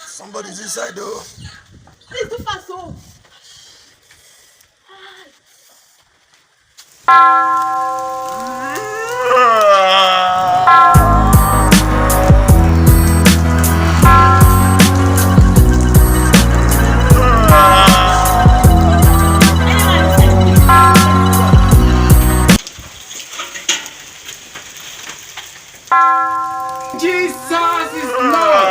Somebody's inside though. Please do fast home. Jesus is Lord.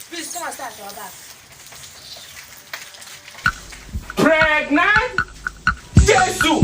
Please come and stand your back. Pregnant? Jesus!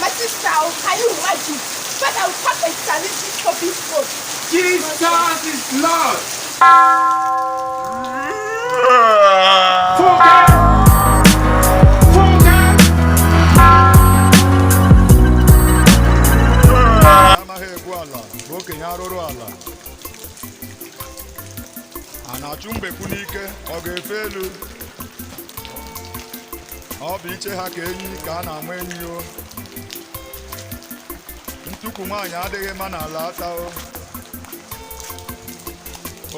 My sister, can you imagine? But I will pack a challenge for this food. Jesus is Lord. Nwoke Ihiala a na-achụ mbekwu n'ike ọ ga-efe elu ọ bụ iche ha ka enyi ka a na-ama enyi o ntukwu nwaanyị adịghị mma n'ala ata o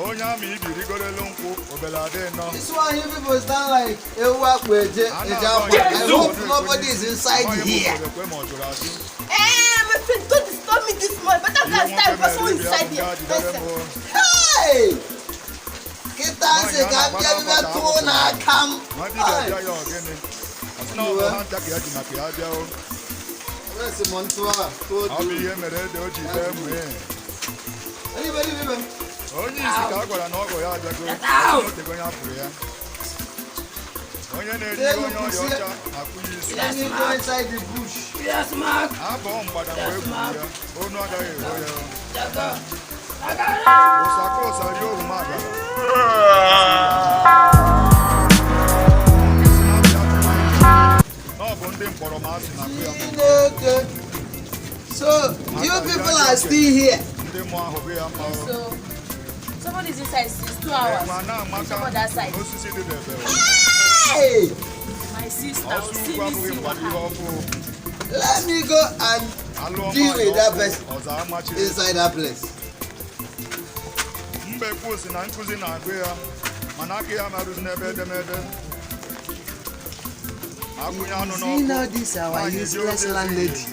onye ama ibi rigorelu nkwụ obele adị nọ. This one you people stand like I hope nobody is inside here. My friend, don't disturb me this morning. But I'm going to stand for someone inside here. Hey! Kita se kabia biba to na kam. Where's Montua? Anybody? Onye isi ka a gwara na ọgọ ya abịago otego ya pụrụ ya onye na-eji onye ọrịa ọcha akwụ ya isi abụọ mgbada mgbe egburu ya onu agaghị eruo ya ụsaka ụsa rie ohu magara ọ bụ ndị mkpọrọ masị na akụ ya. So you people are still here. Ndị mụ ahụ bụ ya mma. Somebody's inside since 2 hours. Someone that side. Hey! My sister, let me go and deal with that person inside that place. See now this our useless landlady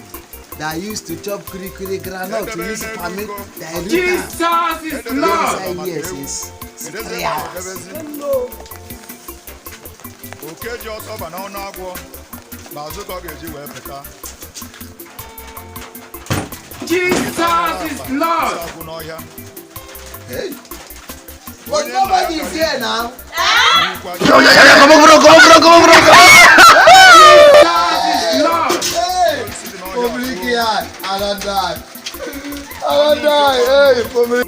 that used to chop kuri granite to use permit the Jesus is Lord. Yes, is 3 hours. Okeji ọsọ ba n'ọnụ agwọ n'azụ ka ọ ga-eji wee pụta. Jesus is Lord. Hey. But nobody is here now. Come Public here, I don't die. Hey, public.